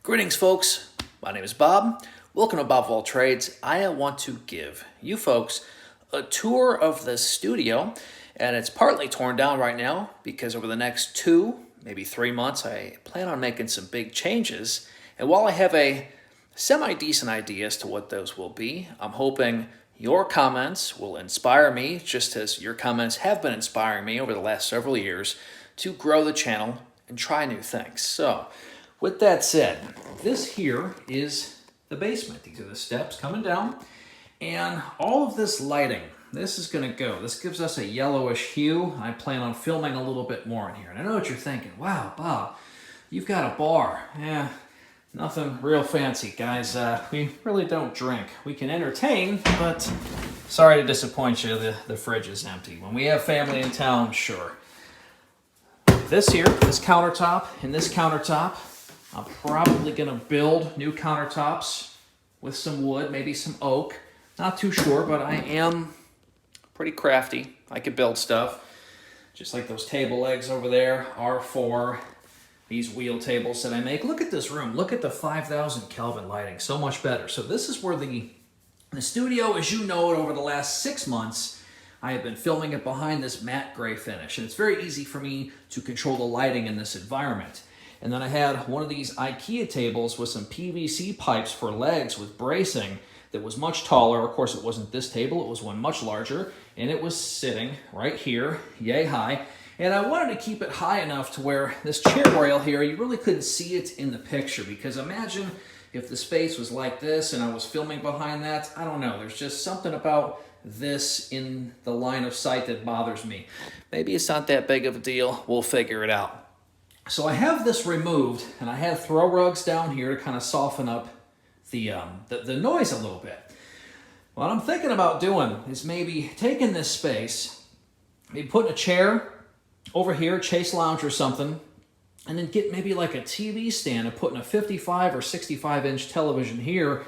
Greetings, folks. My name is Bob. Welcome to Bob of All Trades. I want to give you folks a tour of the studio, and it's partly torn down right now because over the next 2, maybe 3 months, I plan on making some big changes. And while I have a semi-decent idea as to what those will be, I'm hoping your comments will inspire me, just as your comments have been inspiring me over the last several years, to grow the channel and try new things. So, with that said, this here is the basement. These are the steps coming down, and all of this lighting, this is going to go. This gives us a yellowish hue. I plan on filming a little bit more in here. And I know what you're thinking. Wow, Bob, you've got a bar. Yeah, nothing real fancy, guys. We really don't drink. We can entertain, but sorry to disappoint you, the fridge is empty. When we have family in town, sure. This here, this countertop, and this countertop, I'm probably going to build new countertops with some wood, maybe some oak. Not too sure, but I am pretty crafty. I could build stuff. Just like those table legs over there are for these wheel tables that I make. Look at this room. Look at the 5,000 Kelvin lighting. So much better. So this is where the studio, as you know it, over the last 6 months, I have been filming it behind this matte gray finish. And it's very easy for me to control the lighting in this environment. And then I had one of these IKEA tables with some PVC pipes for legs with bracing that was much taller. Of course, it wasn't this table. It was one much larger. And it was sitting right here, yay high. And I wanted to keep it high enough to where this chair rail here, you really couldn't see it in the picture. Because imagine if the space was like this and I was filming behind that. I don't know. There's just something about this in the line of sight that bothers me. Maybe it's not that big of a deal. We'll figure it out. So I have this removed, and I have throw rugs down here to kind of soften up the noise a little bit. What I'm thinking about doing is maybe taking this space, maybe putting a chair over here, Chase Lounge or something, and then get maybe like a TV stand and putting a 55 or 65-inch television here,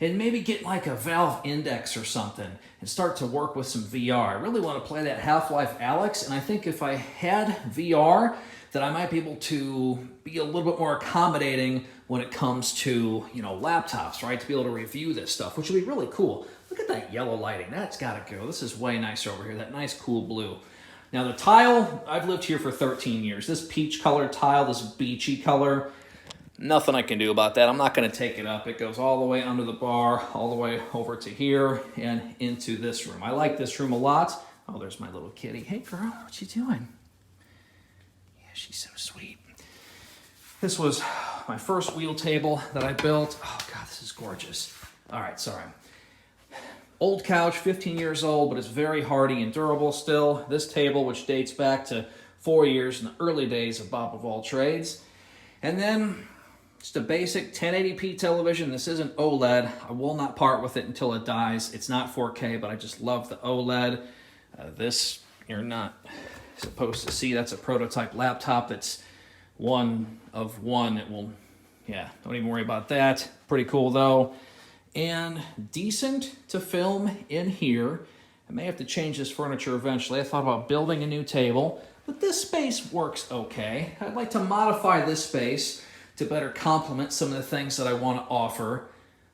and maybe get like a Valve Index or something and start to work with some VR. I really want to play that Half-Life Alyx, and I think if I had VR, that I might be able to be a little bit more accommodating when it comes to, laptops, right? To be able to review this stuff, which would be really cool. Look at that yellow lighting. That's got to go. This is way nicer over here. That nice, cool blue. Now, the tile, I've lived here for 13 years. This peach-colored tile, this beachy color, nothing I can do about that. I'm not going to take it up. It goes all the way under the bar, all the way over to here and into this room. I like this room a lot. Oh, there's my little kitty. Hey, girl, what you doing? She's so sweet. This was my first wheel table that I built. Oh, God, this is gorgeous. All right, sorry. Old couch, 15 years old, but it's very hardy and durable still. This table, which dates back to 4 years in the early days of Bob of All Trades. And then just a basic 1080p television. This isn't OLED. I will not part with it until it dies. It's not 4K, but I just love the OLED. This, you're not supposed to see. That's a prototype laptop that's one of one. It will, don't even worry about that. Pretty cool though. And decent to film in here. I may have to change this furniture eventually. I thought about building a new table, but this space works okay. I'd like to modify this space to better complement some of the things that I want to offer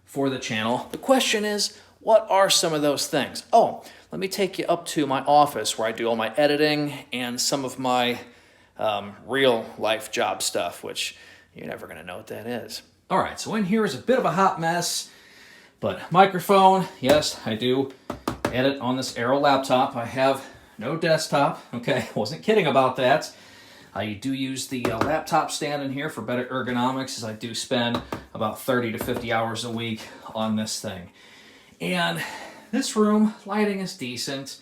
for the channel. The question is, what are some of those things? Oh, let me take you up to my office where I do all my editing and some of my real life job stuff, which you're never going to know what that is. All right, so in here is a bit of a hot mess, but microphone, yes, I do edit on this Aero laptop. I have no desktop, okay, wasn't kidding about that. I do use the laptop stand in here for better ergonomics, as I do spend about 30 to 50 hours a week on this thing. And this room, lighting is decent.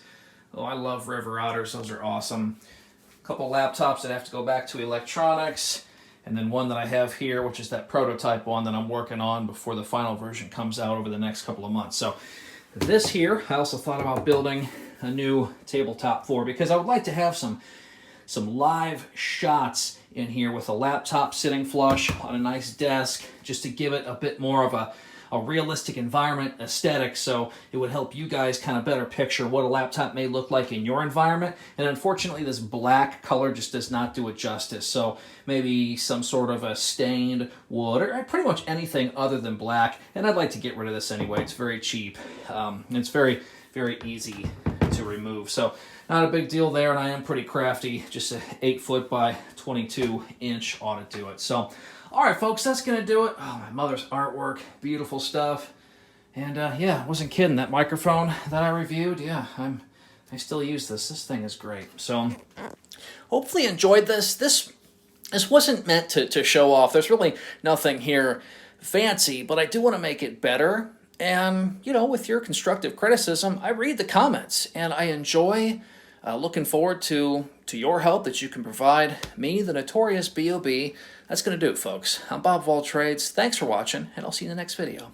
Oh, I love River Otters. Those are awesome. A couple laptops that have to go back to electronics. And then one that I have here, which is that prototype one that I'm working on before the final version comes out over the next couple of months. So this here, I also thought about building a new tabletop for, because I would like to have some live shots in here with a laptop sitting flush on a nice desk, just to give it a bit more of a realistic environment aesthetic, so it would help you guys kind of better picture what a laptop may look like in your environment. And unfortunately, this black color just does not do it justice. So maybe some sort of a stained wood, or pretty much anything other than black. And I'd like to get rid of this anyway. It's very cheap. It's very, very easy to remove. So not a big deal there, and I am pretty crafty. Just an 8-foot by 22-inch ought to do it. So, all right, folks, that's going to do it. Oh, my mother's artwork, beautiful stuff. And yeah, I wasn't kidding. That microphone that I reviewed, yeah, I still use this. This thing is great. So, hopefully you enjoyed this. This wasn't meant to show off. There's really nothing here fancy, but I do want to make it better. And, you know, with your constructive criticism, I read the comments, and I enjoy looking forward to your help that you can provide me, the notorious B.O.B. That's going to do it, folks. I'm Bob of All Trades. Thanks for watching, and I'll see you in the next video.